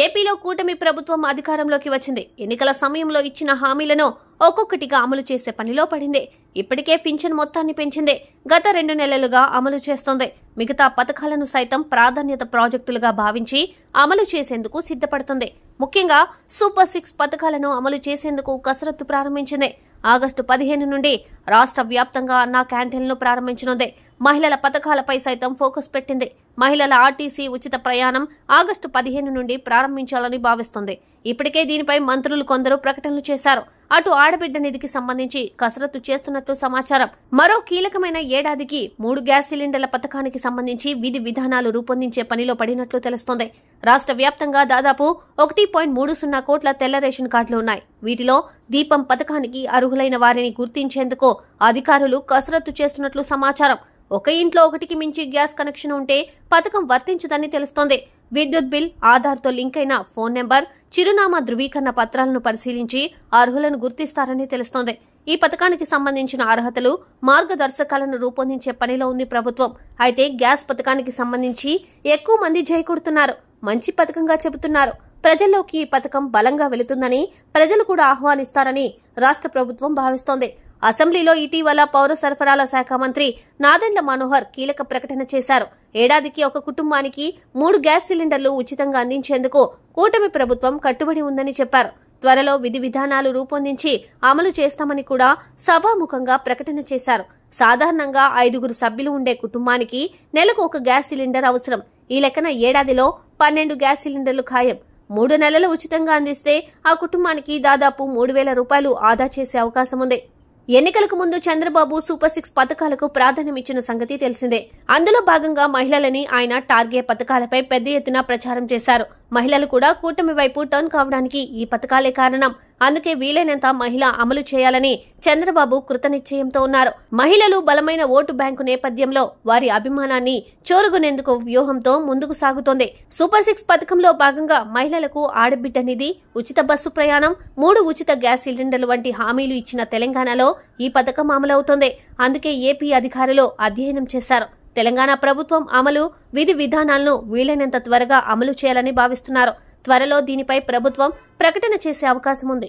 ఏపీలో కూటమి ప్రభుత్వం అధికారంలోకి వచ్చింది. ఎన్నికల సమయంలో ఇచ్చిన హామీలను ఒక్కొక్కటిగా అమలు చేసే పనిలో పడింది. ఇప్పటికే పింఛన్ మొత్తాన్ని పెంచింది. గత 2 నెలలుగా అమలు చేస్తోంది. మిగతా పథకాలను సైతం ప్రాధాన్యత ప్రాజెక్టులుగా భావించి అమలు చేసేందుకు సిద్ధపడుతుంది. ముఖ్యంగా సూపర్ 6 పథకాలను అమలు చేసేందుకు కసరత్తు ప్రారంభించింది. ఆగస్టు 15 నుండి రాష్ట్ర వ్యాప్తంగా అన్నా క్యాంటీన్లను ప్రారంభించనుంది. మహిళల పథకాలపై సైతం ఫోకస్ పెట్టింది. మహిళల ఆర్టీసీ ఉచిత ప్రయాణం ఆగస్టు 15 నుండి ప్రారంభించాలని భావిస్తోంది. ఇప్పటికే దీనిపై మంత్రులు కొందరు ప్రకటనలు చేశారు. అటు ఆడబిడ్డ నిధికి సంబంధించి కసరత్తు చేస్తున్నట్లు సమాచారం. మరో కీలకమైన ఏడాదికి 3 గ్యాస్ సిలిండర్ల పథకానికి సంబంధించి విధి విధానాలు రూపొందించే పనిలో పడినట్లు తెలుస్తోంది. రాష్ట్ర వ్యాప్తంగా దాదాపు 1.30 కోట్ల తెల్ల రేషన్ కార్డులు ఉన్నాయి. వీటిలో దీపం పథకానికి అర్హులైన వారిని గుర్తించేందుకు అధికారులు కసరత్తు చేస్తున్నట్లు సమాచారం. ఒక ఇంట్లో ఒకటికి మించి గ్యాస్ కనెక్షన్ ఉంటే పథకం వర్తించదని తెలుస్తోంది. విద్యుత్ బిల్, ఆధార్తో లింక్ అయిన ఫోన్ నెంబర్, చిరునామా ధృవీకరణ పత్రాలను పరిశీలించి అర్హులను గుర్తిస్తారని తెలుస్తోంది. ఈ పథకానికి సంబంధించిన అర్హతలు, మార్గదర్శకాలను రూపొందించే పనిలో ఉంది ప్రభుత్వం. అయితే గ్యాస్ పథకానికి సంబంధించి ఎక్కువ మంది జై కొడుతున్నారు. మంచి పథకంగా చెబుతున్నారు. ప్రజల్లోకి ఈ పథకం బలంగా వెళుతుందని, ప్రజలు కూడా ఆహ్వానిస్తారని రాష్ట్ర ప్రభుత్వం భావిస్తోంది. అసెంబ్లీలో ఇటీవల పౌర సరఫరాల శాఖ మంత్రి నాదెండ్ల మనోహర్ కీలక ప్రకటన చేశారు. ఏడాదికి ఒక కుటుంబానికి 3 గ్యాస్ సిలిండర్లు ఉచితంగా అందించేందుకు కూటమి ప్రభుత్వం కట్టుబడి ఉందని చెప్పారు. త్వరలో విధి విధానాలు రూపొందించి అమలు చేస్తామని కూడా సభాముఖంగా ప్రకటన చేశారు. సాధారణంగా 5 సభ్యులు ఉండే కుటుంబానికి నెలకు 1 గ్యాస్ సిలిండర్ అవసరం. ఈ లెక్కన ఏడాదిలో 12 గ్యాస్ సిలిండర్లు ఖాయం. 3 నెలలు ఉచితంగా అందిస్తే ఆ కుటుంబానికి దాదాపు 3,000 రూపాయలు ఆదా చేసే అవకాశం ఉంది. ఎన్నికలకు ముందు చంద్రబాబు సూపర్ 6 పథకాలకు ప్రాధాన్యమిచ్చిన సంగతి తెలిసిందే. అందులో భాగంగా మహిళలని ఆయన టార్గెట్ పథకాలపై పెద్ద ఎత్తున ప్రచారం చేశారు. మహిళలు కూడా కూటమి వైపు టర్న్ కావడానికి ఈ పథకాలే కారణం. అందుకే వీలైనంత మహిళ అమలు చేయాలని చంద్రబాబు కృతనిశ్చయంతో ఉన్నారు. మహిళలు బలమైన ఓటు బ్యాంకు నేపథ్యంలో వారి అభిమానాన్ని చూరగొనేందుకు వ్యూహంతో ముందుకు సాగుతోంది. సూపర్ 6 పథకంలో భాగంగా మహిళలకు ఆడబిడ్డ నిధి, ఉచిత బస్సు ప్రయాణం, 3 ఉచిత గ్యాస్ సిలిండర్లు వంటి హామీలు ఇచ్చిన తెలంగాణలో ఈ పథకం అమలవుతోంది. అందుకే ఏపీ అధికారులు అధ్యయనం చేశారు. తెలంగాణ ప్రభుత్వం అమలు, విధి విధానాలను వీలైనంత త్వరగా అమలు చేయాలని భావిస్తున్నారు. త్వరలో దీనిపై ప్రభుత్వం ప్రకటన చేసే అవకాశం ఉంది.